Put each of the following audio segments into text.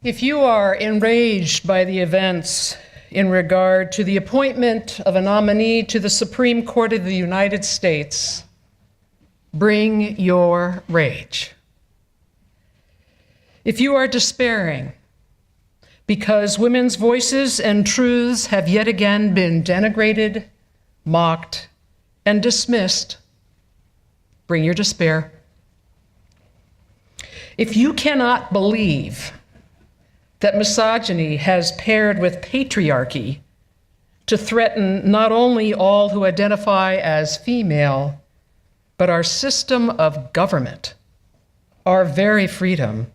If you are enraged by the events in regard to the appointment of a nominee to the Supreme Court of the United States, bring your rage. If you are despairing because women's voices and truths have yet again been denigrated, mocked, and dismissed, bring your despair. If you cannot believe that misogyny has paired with patriarchy to threaten not only all who identify as female, but our system of government, our very freedom,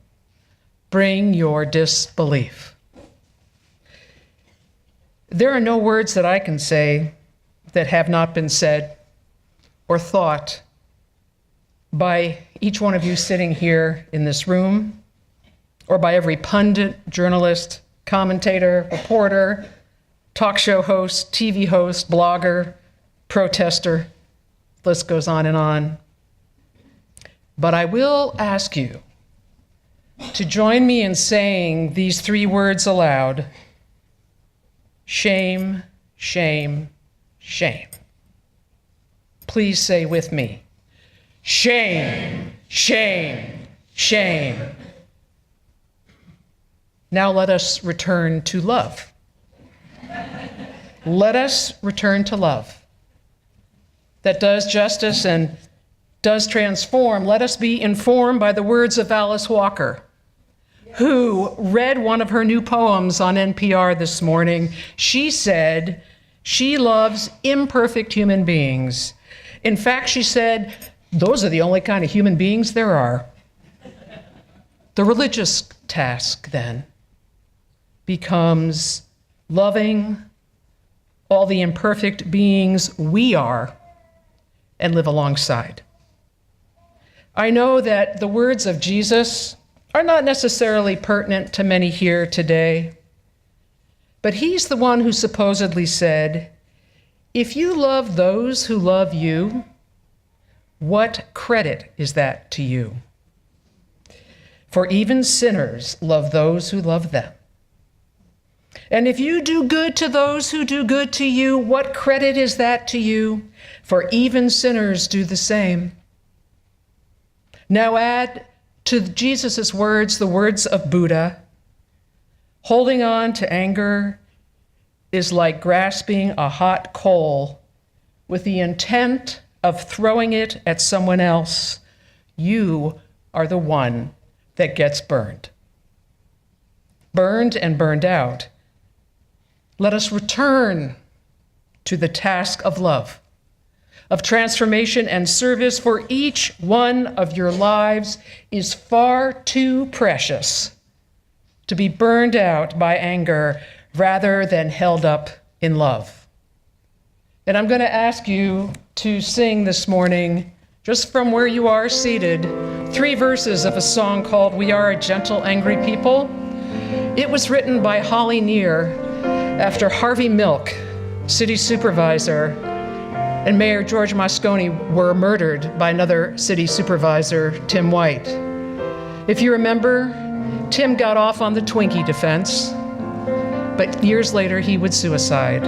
bring your disbelief. There are no words that I can say that have not been said or thought by each one of you sitting here in this room, or by every pundit, journalist, commentator, reporter, talk show host, TV host, blogger, protester, list goes on and on. But I will ask you to join me in saying these three words aloud: shame, shame, shame. Please say with me: shame, shame, shame. Now let us return to love. Let us return to love that does justice and does transform. Let us be informed by the words of Alice Walker, who read one of her new poems on NPR this morning. She said she loves imperfect human beings. In fact, she said, those are the only kind of human beings there are. The religious task, then, becomes loving all the imperfect beings we are and live alongside. I know that the words of Jesus are not necessarily pertinent to many here today, but he's the one who supposedly said, if you love those who love you, what credit is that to you? For even sinners love those who love them. And if you do good to those who do good to you, what credit is that to you? For even sinners do the same. Now add to Jesus' words the words of Buddha. Holding on to anger is like grasping a hot coal with the intent of throwing it at someone else. You are the one that gets burned. Burned and burned out. Let us return to the task of love, of transformation and service, for each one of your lives is far too precious to be burned out by anger rather than held up in love. And I'm going to ask you to sing this morning, just from where you are seated, 3 verses of a song called We Are a Gentle, Angry People. It was written by Holly Leer after Harvey Milk, city supervisor, and Mayor George Moscone were murdered by another city supervisor, Tim White. If you remember, Tim got off on the Twinkie defense, but years later he would suicide.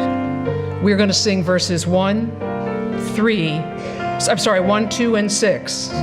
We're going to sing verses 1, 2, and 6.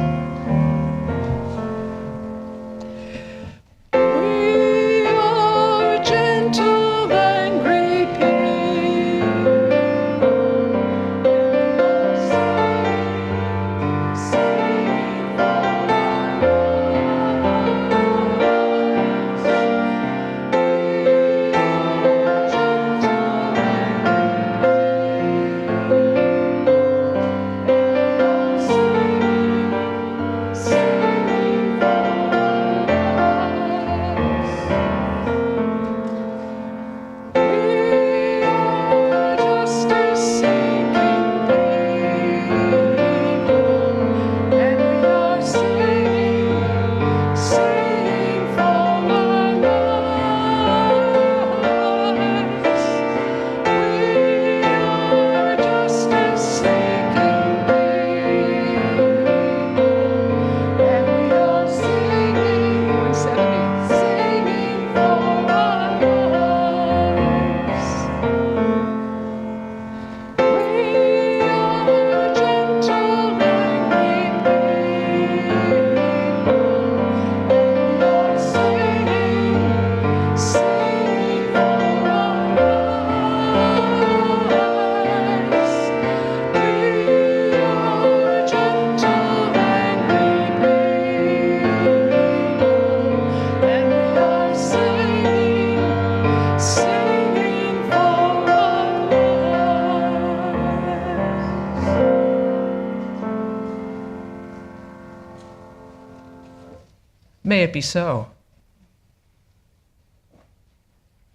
it be so.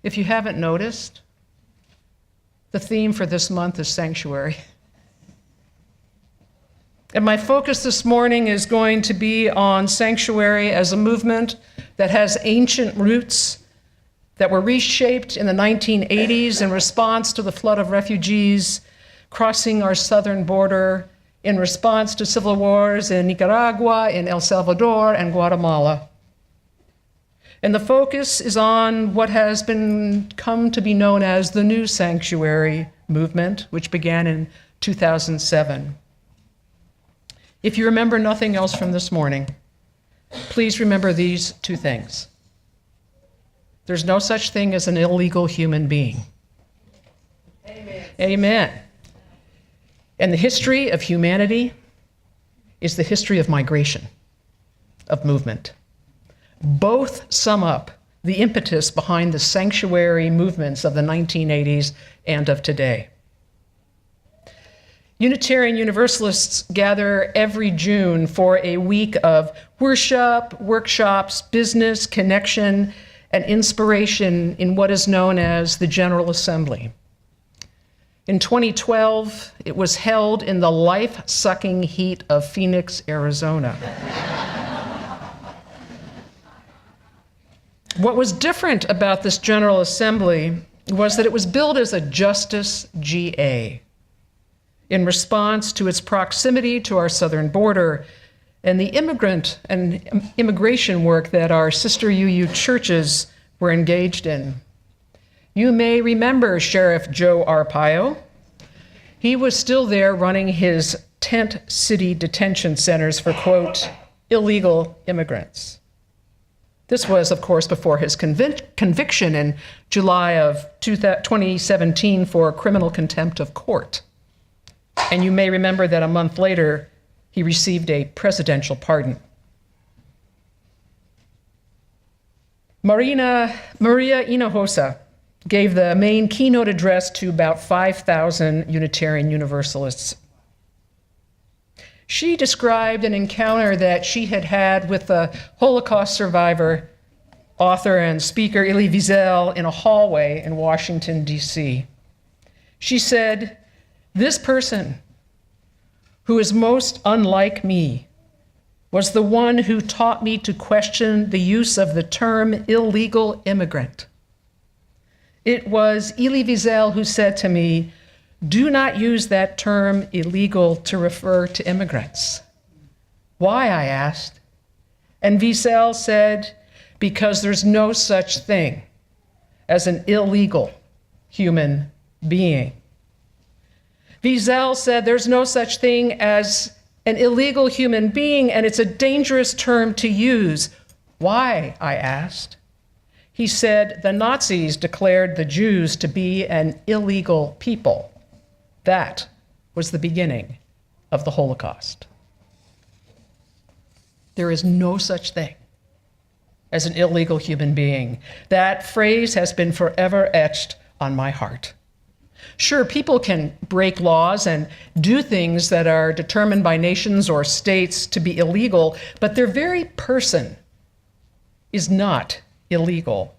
If you haven't noticed, the theme for this month is sanctuary. And my focus this morning is going to be on sanctuary as a movement that has ancient roots that were reshaped in the 1980s in response to the flood of refugees crossing our southern border, in response to civil wars in Nicaragua, in El Salvador, and Guatemala. And the focus is on what has come to be known as the New Sanctuary movement, which began in 2007. If you remember nothing else from this morning, please remember these two things. There's no such thing as an illegal human being. Amen. Amen. And the history of humanity is the history of migration, of movement. Both sum up the impetus behind the sanctuary movements of the 1980s and of today. Unitarian Universalists gather every June for a week of worship, workshops, business, connection, and inspiration in what is known as the General Assembly. In 2012, it was held in the life-sucking heat of Phoenix, Arizona. What was different about this General Assembly was that it was billed as a Justice GA in response to its proximity to our southern border and the immigrant and immigration work that our sister UU churches were engaged in. You may remember Sheriff Joe Arpaio. He was still there running his tent city detention centers for, quote, illegal immigrants. This was, of course, before his conviction in July of 2017 for criminal contempt of court. And you may remember that a month later, he received a presidential pardon. Maria Hinojosa gave the main keynote address to about 5,000 Unitarian Universalists. She described an encounter that she had had with the Holocaust survivor, author, and speaker Elie Wiesel in a hallway in Washington, D.C. She said, "This person, who is most unlike me, was the one who taught me to question the use of the term illegal immigrant. It was Elie Wiesel who said to me, 'Do not use that term illegal to refer to immigrants.' 'Why?' I asked. And Wiesel said, 'Because there's no such thing as an illegal human being.' Wiesel said there's no such thing as an illegal human being, and it's a dangerous term to use. 'Why?' I asked. He said the Nazis declared the Jews to be an illegal people. That was the beginning of the Holocaust. There is no such thing as an illegal human being. That phrase has been forever etched on my heart. Sure, people can break laws and do things that are determined by nations or states to be illegal, but their very person is not illegal.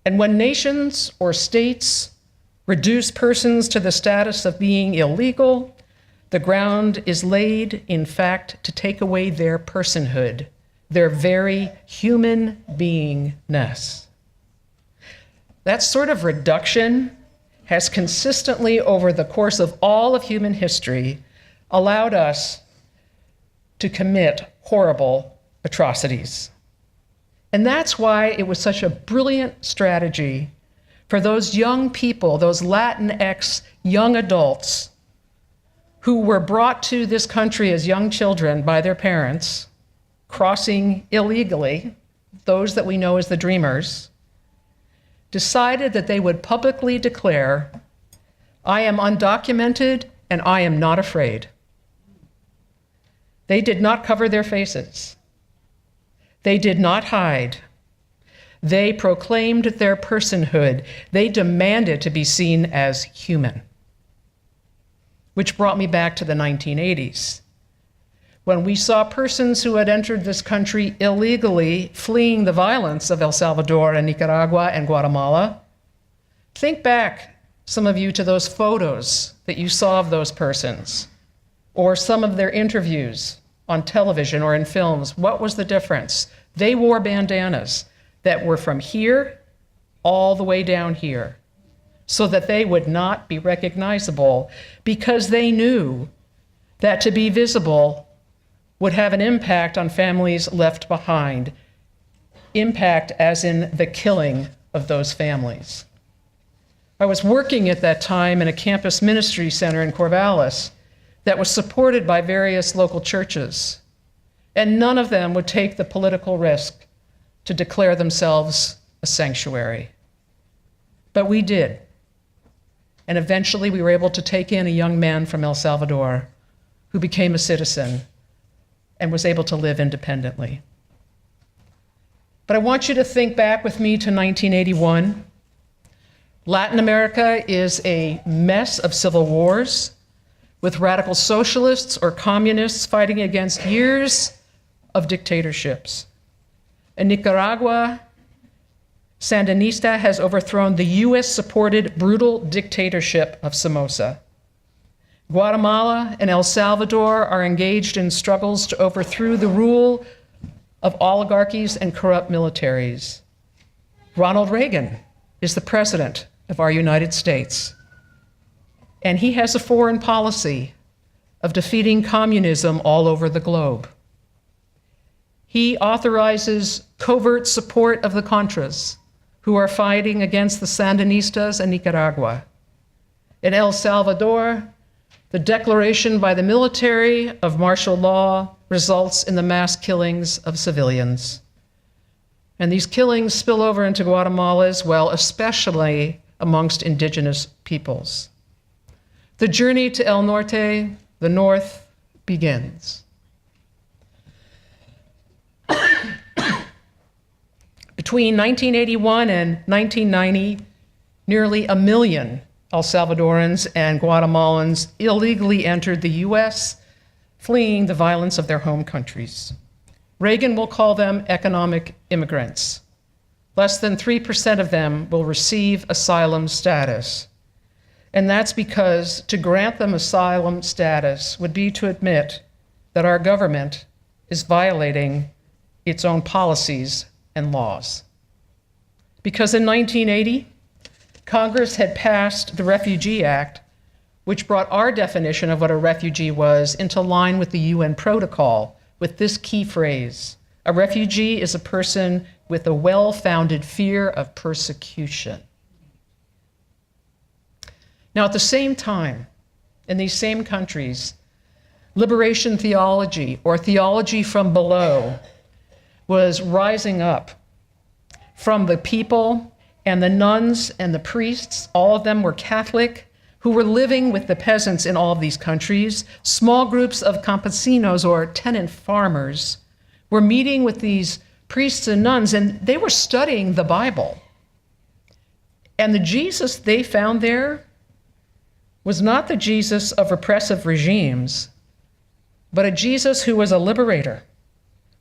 And when nations or states reduce persons to the status of being illegal, the ground is laid, in fact, to take away their personhood, their very human beingness. That sort of reduction has consistently, over the course of all of human history, allowed us to commit horrible atrocities. And that's why it was such a brilliant strategy for those young people, those Latinx young adults who were brought to this country as young children by their parents, crossing illegally, those that we know as the Dreamers, decided that they would publicly declare, "I am undocumented and I am not afraid." They did not cover their faces. They did not hide. They proclaimed their personhood. They demanded to be seen as human. Which brought me back to the 1980s, when we saw persons who had entered this country illegally fleeing the violence of El Salvador and Nicaragua and Guatemala. Think back, some of you, to those photos that you saw of those persons, or some of their interviews on television or in films. What was the difference? They wore bandanas that were from here all the way down here, so that they would not be recognizable, because they knew that to be visible would have an impact on families left behind. Impact as in the killing of those families. I was working at that time in a campus ministry center in Corvallis that was supported by various local churches, and none of them would take the political risk to declare themselves a sanctuary. But we did. And eventually we were able to take in a young man from El Salvador who became a citizen and was able to live independently. But I want you to think back with me to 1981. Latin America is a mess of civil wars, with radical socialists or communists fighting against years of dictatorships. In Nicaragua, Sandinista has overthrown the US-supported brutal dictatorship of Somoza. Guatemala and El Salvador are engaged in struggles to overthrow the rule of oligarchies and corrupt militaries. Ronald Reagan is the president of our United States, and he has a foreign policy of defeating communism all over the globe. He authorizes covert support of the Contras, who are fighting against the Sandinistas in Nicaragua. In El Salvador, the declaration by the military of martial law results in the mass killings of civilians. And these killings spill over into Guatemala as well, especially amongst indigenous peoples. The journey to El Norte, the north, begins. Between 1981 and 1990, nearly 1 million El Salvadorans and Guatemalans illegally entered the US, fleeing the violence of their home countries. Reagan will call them economic immigrants. Less than 3% of them will receive asylum status. And that's because to grant them asylum status would be to admit that our government is violating its own policies and laws. Because in 1980, Congress had passed the Refugee Act, which brought our definition of what a refugee was into line with the UN protocol, with this key phrase: a refugee is a person with a well-founded fear of persecution. Now, at the same time, in these same countries, liberation theology, or theology from below, was rising up from the people, and the nuns and the priests, all of them were Catholic, who were living with the peasants in all of these countries. Small groups of campesinos, or tenant farmers, were meeting with these priests and nuns, and they were studying the Bible. And the Jesus they found there was not the Jesus of repressive regimes, but a Jesus who was a liberator,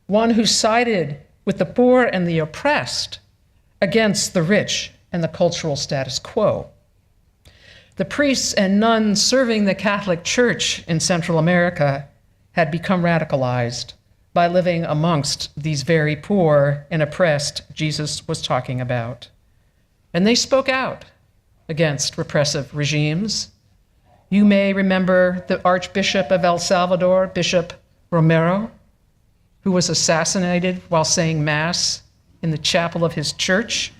one who sided with the poor and the oppressed against the rich and the cultural status quo. The priests and nuns serving the Catholic Church in Central America had become radicalized by living amongst these very poor and oppressed Jesus was talking about. And they spoke out against repressive regimes. You may remember the Archbishop of El Salvador, Bishop Romero, who was assassinated while saying Mass in the chapel of his church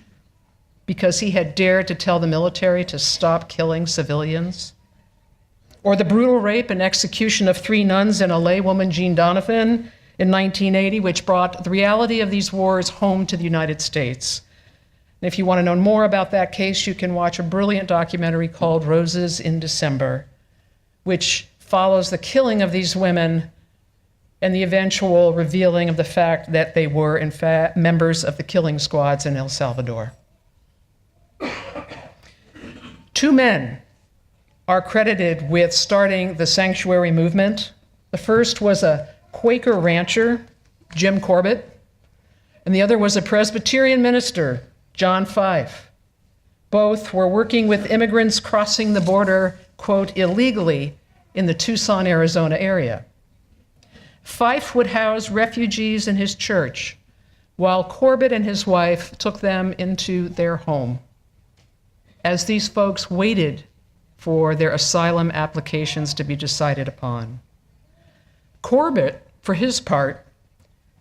because he had dared to tell the military to stop killing civilians. Or the brutal rape and execution of 3 nuns and a laywoman, Jean Donovan, in 1980, which brought the reality of these wars home to the United States. And if you want to know more about that case, you can watch a brilliant documentary called Roses in December, which follows the killing of these women and the eventual revealing of the fact that they were, in fact, members of the killing squads in El Salvador. 2 men are credited with starting the sanctuary movement. The first was a Quaker rancher, Jim Corbett, and the other was a Presbyterian minister, John Fife. Both were working with immigrants crossing the border, quote, illegally in the Tucson, Arizona area. Fife would house refugees in his church, while Corbett and his wife took them into their home. As these folks waited for their asylum applications to be decided upon, Corbett, for his part,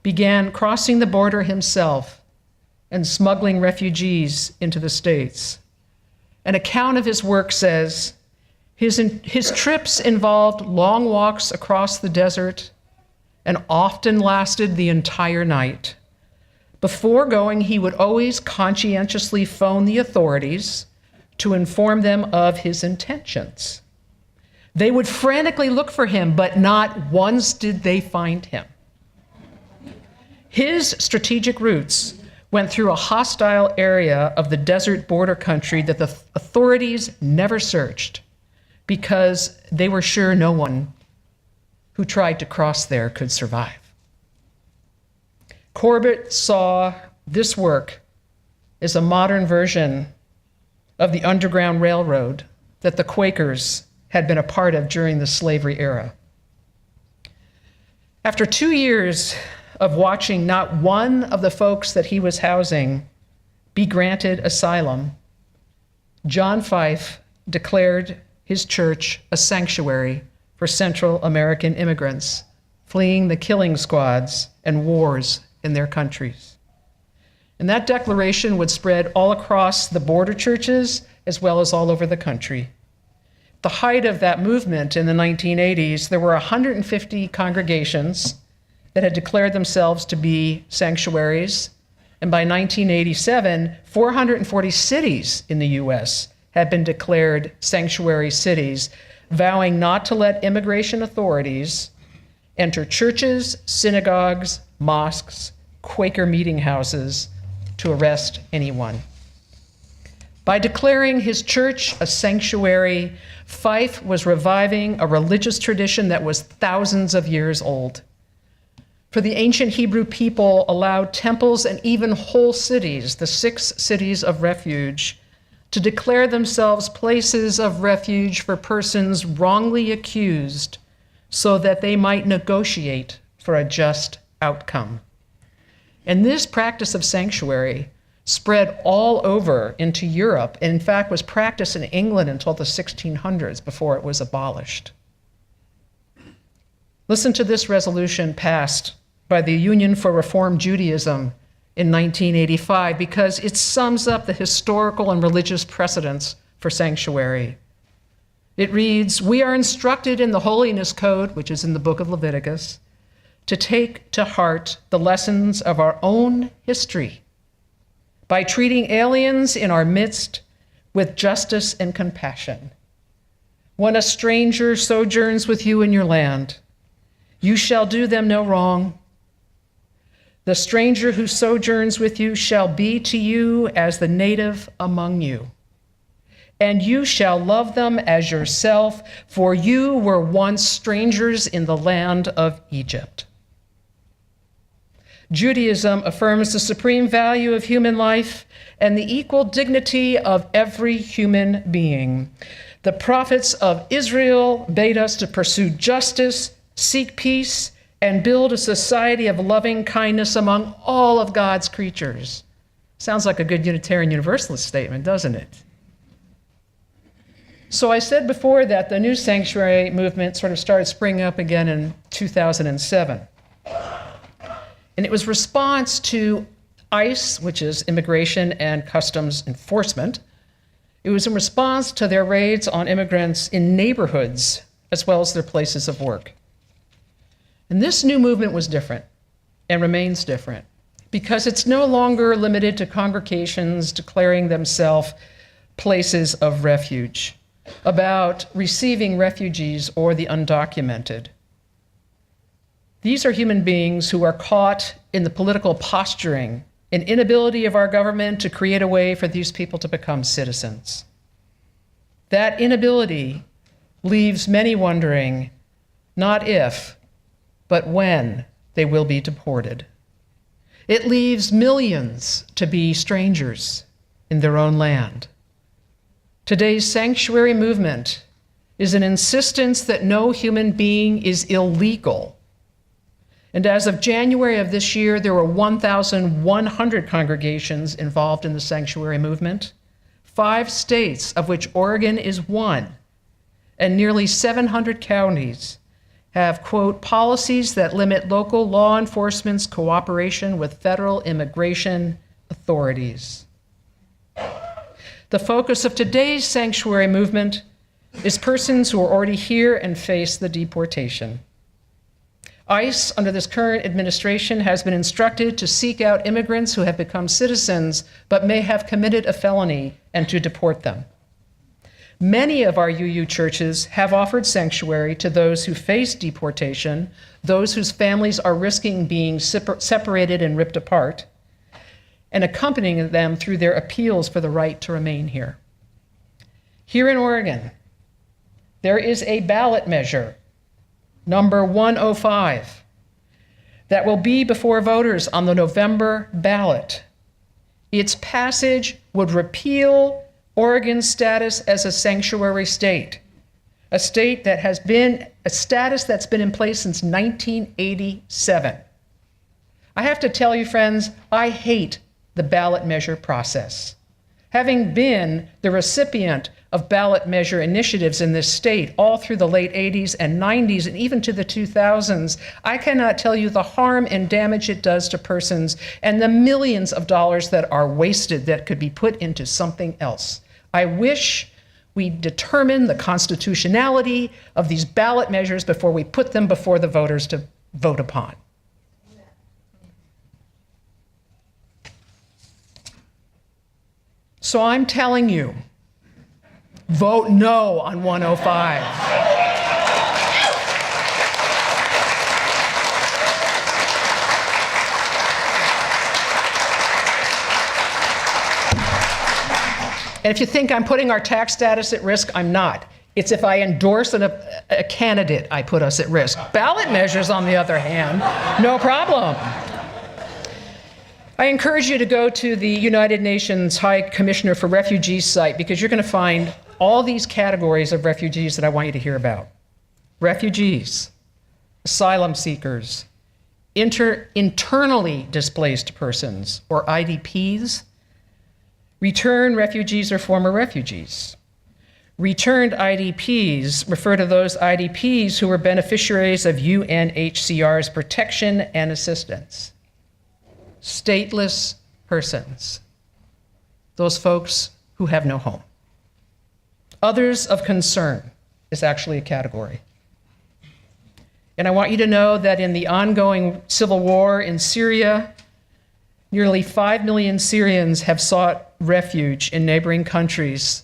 began crossing the border himself and smuggling refugees into the States. An account of his work says, his trips involved long walks across the desert and often lasted the entire night. Before going, he would always conscientiously phone the authorities to inform them of his intentions. They would frantically look for him, but not once did they find him. His strategic routes went through a hostile area of the desert border country that the authorities never searched because they were sure no one who tried to cross there could survive. Corbett saw this work as a modern version of the Underground Railroad that the Quakers had been a part of during the slavery era. After 2 years of watching not one of the folks that he was housing be granted asylum, John Fife declared his church a sanctuary for Central American immigrants fleeing the killing squads and wars in their countries. And that declaration would spread all across the border churches as well as all over the country. At the height of that movement in the 1980s, there were 150 congregations that had declared themselves to be sanctuaries. And by 1987, 440 cities in the US had been declared sanctuary cities, vowing not to let immigration authorities enter churches, synagogues, mosques, Quaker meeting houses to arrest anyone. By declaring his church a sanctuary, Fife was reviving a religious tradition that was thousands of years old. For the ancient Hebrew people allowed temples and even whole cities, the 6 cities of refuge, to declare themselves places of refuge for persons wrongly accused so that they might negotiate for a just outcome. And this practice of sanctuary spread all over into Europe, and in fact was practiced in England until the 1600s before it was abolished. Listen to this resolution passed by the Union for Reform Judaism in 1985 because it sums up the historical and religious precedents for sanctuary. It reads, "We are instructed in the Holiness Code," which is in the book of Leviticus, "to take to heart the lessons of our own history by treating aliens in our midst with justice and compassion. When a stranger sojourns with you in your land, you shall do them no wrong. The stranger who sojourns with you shall be to you as the native among you. And you shall love them as yourself, for you were once strangers in the land of Egypt." Judaism affirms the supreme value of human life and the equal dignity of every human being. The prophets of Israel bade us to pursue justice, seek peace, and build a society of loving kindness among all of God's creatures. Sounds like a good Unitarian Universalist statement, doesn't it? So I said before that the new sanctuary movement sort of started springing up again in 2007. And it was response to ICE, which is Immigration and Customs Enforcement. It was in response to their raids on immigrants in neighborhoods as well as their places of work. And this new movement was different and remains different because it's no longer limited to congregations declaring themselves places of refuge, about receiving refugees or the undocumented. These are human beings who are caught in the political posturing and inability of our government to create a way for these people to become citizens. That inability leaves many wondering not if, but when they will be deported. It leaves millions to be strangers in their own land. Today's sanctuary movement is an insistence that no human being is illegal. And as of January of this year, there were 1,100 congregations involved in the sanctuary movement, 5 states, of which Oregon is one, and nearly 700 counties have, quote, policies that limit local law enforcement's cooperation with federal immigration authorities. The focus of today's sanctuary movement is persons who are already here and face the deportation. ICE, under this current administration, has been instructed to seek out immigrants who have become citizens but may have committed a felony and to deport them. Many of our UU churches have offered sanctuary to those who face deportation, those whose families are risking being separated and ripped apart, and accompanying them through their appeals for the right to remain here. Here in Oregon, there is a ballot measure, number 105, that will be before voters on the November ballot. Its passage would repeal Oregon's status as a sanctuary state, a state that has been a status that's been in place since 1987. I have to tell you, friends, I hate the ballot measure process. Having been the recipient of ballot measure initiatives in this state all through the late 80s and 90s and even to the 2000s, I cannot tell you the harm and damage it does to persons and the millions of dollars that are wasted that could be put into something else. I wish we determine the constitutionality of these ballot measures before we put them before the voters to vote upon. So I'm telling you, vote no on 105. And if you think I'm putting our tax status at risk, I'm not. It's if I endorse a candidate, I put us at risk. Ballot measures, on the other hand, no problem. I encourage you to go to the United Nations High Commissioner for Refugees site, because you're going to find all these categories of refugees that I want you to hear about. Refugees, asylum seekers, internally displaced persons, or IDPs, return refugees or former refugees. Returned IDPs refer to those IDPs who were beneficiaries of UNHCR's protection and assistance. Stateless persons, those folks who have no home. Others of concern is actually a category. And I want you to know that in the ongoing civil war in Syria, nearly 5 million Syrians have sought refuge in neighboring countries,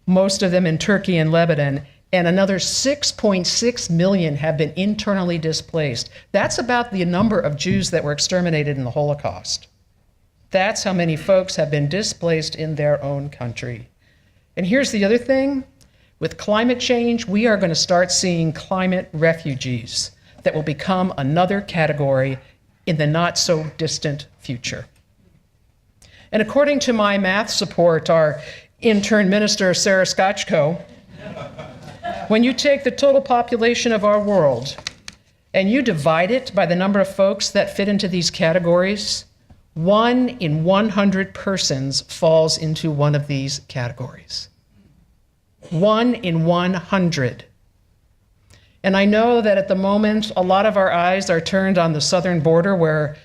most of them in Turkey and Lebanon, and another 6.6 million have been internally displaced. That's about the number of Jews that were exterminated in the Holocaust. That's how many folks have been displaced in their own country. And here's the other thing. With climate change, we are going to start seeing climate refugees that will become another category in the not so distant future. And according to my math support, our intern minister, Sarah Skachko, when you take the total population of our world and you divide it by the number of folks that fit into these categories, 1 in 100 persons falls into one of these categories. 1 in 100. And I know that at the moment, a lot of our eyes are turned on the southern border where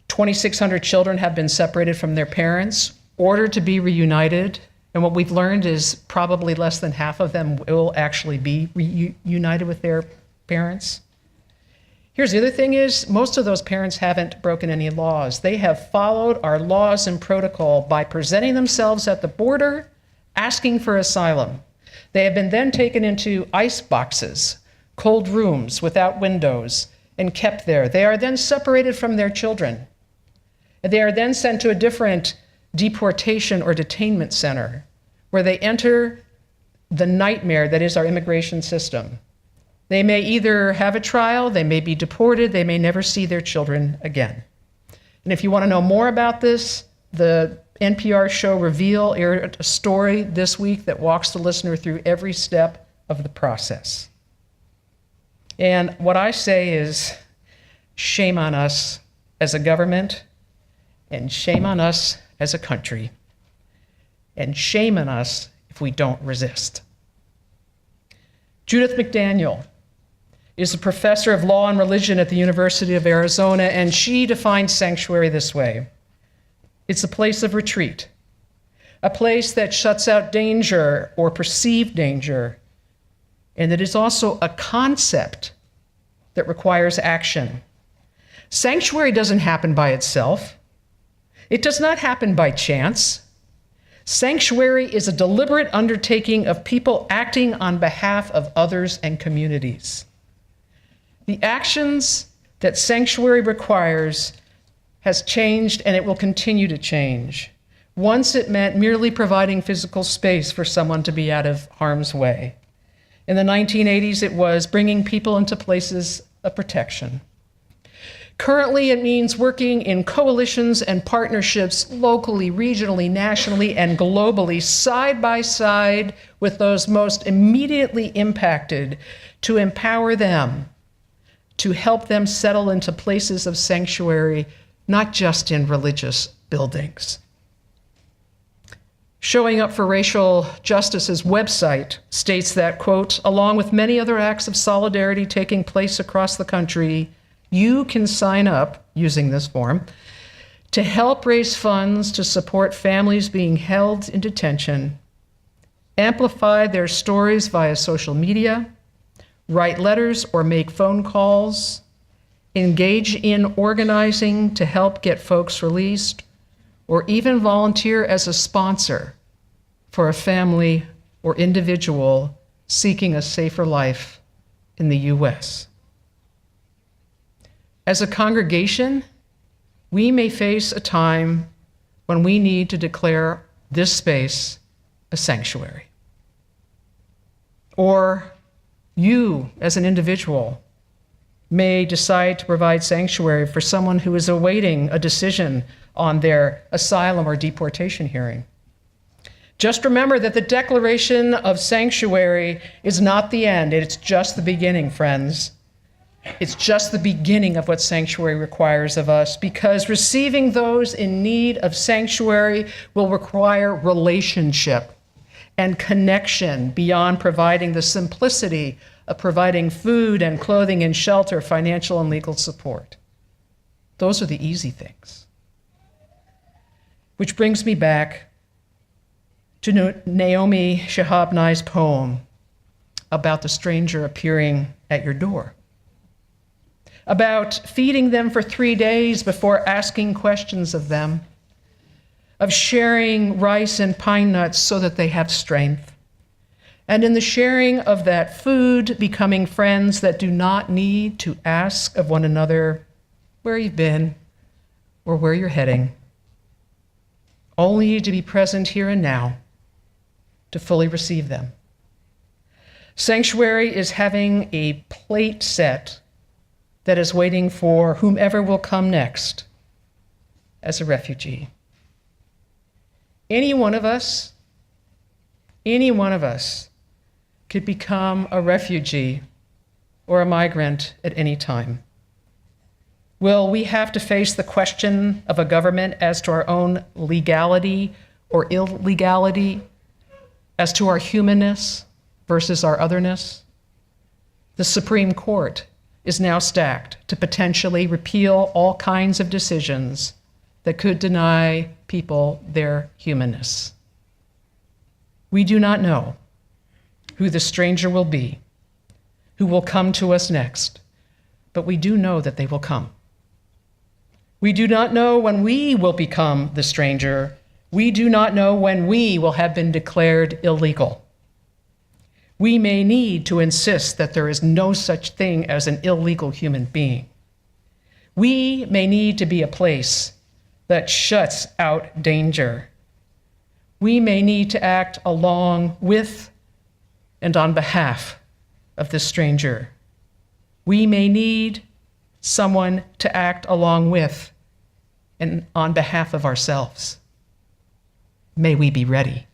2,600 children have been separated from their parents, ordered to be reunited. And what we've learned is probably less than half of them will actually be reunited with their parents. Here's the other thing is, most of those parents haven't broken any laws. They have followed our laws and protocol by presenting themselves at the border, asking for asylum. They have been then taken into ice boxes, cold rooms without windows, and kept there. They are then separated from their children. They are then sent to a different deportation or detainment center, where they enter the nightmare that is our immigration system. They may either have a trial, they may be deported, they may never see their children again. And if you want to know more about this, the NPR show Reveal aired a story this week that walks the listener through every step of the process. And what I say is, shame on us as a government, and shame on us as a country, and shame on us if we don't resist. Judith McDaniel is a professor of law and religion at the University of Arizona, and she defines sanctuary this way. It's a place of retreat, a place that shuts out danger or perceived danger, and it is also a concept that requires action. Sanctuary doesn't happen by itself. It does not happen by chance. Sanctuary is a deliberate undertaking of people acting on behalf of others and communities. The actions that sanctuary requires has changed, and it will continue to change. Once it meant merely providing physical space for someone to be out of harm's way. In the 1980s, it was bringing people into places of protection. Currently, it means working in coalitions and partnerships locally, regionally, nationally, and globally, side by side with those most immediately impacted, to empower them, to help them settle into places of sanctuary, not just in religious buildings. Showing Up for Racial Justice's website states that, quote, along with many other acts of solidarity taking place across the country, you can sign up using this form to help raise funds to support families being held in detention, amplify their stories via social media, write letters or make phone calls, engage in organizing to help get folks released, or even volunteer as a sponsor for a family or individual seeking a safer life in the U.S. As a congregation, we may face a time when we need to declare this space a sanctuary. Or you, as an individual, may decide to provide sanctuary for someone who is awaiting a decision on their asylum or deportation hearing. Just remember that the declaration of sanctuary is not the end. It's just the beginning, friends. It's just the beginning of what sanctuary requires of us, because receiving those in need of sanctuary will require relationship and connection beyond providing the simplicity of providing food and clothing and shelter, financial and legal support. Those are the easy things. Which brings me back to Naomi Shihab Nye's poem about the stranger appearing at your door, about feeding them for 3 days before asking questions of them, of sharing rice and pine nuts so that they have strength, and in the sharing of that food, becoming friends that do not need to ask of one another where you've been or where you're heading, only to be present here and now to fully receive them. Sanctuary is having a plate set that is waiting for whomever will come next as a refugee. Any one of us could become a refugee or a migrant at any time. Will we have to face the question of a government as to our own legality or illegality, as to our humanness versus our otherness? The Supreme Court is now stacked to potentially repeal all kinds of decisions that could deny people their humanness. We do not know who the stranger will be, who will come to us next, but we do know that they will come. We do not know when we will become the stranger. We do not know when we will have been declared illegal. We may need to insist that there is no such thing as an illegal human being. We may need to be a place that shuts out danger. We may need to act along with and on behalf of this stranger we may need someone to act along with and on behalf of ourselves. May we be ready.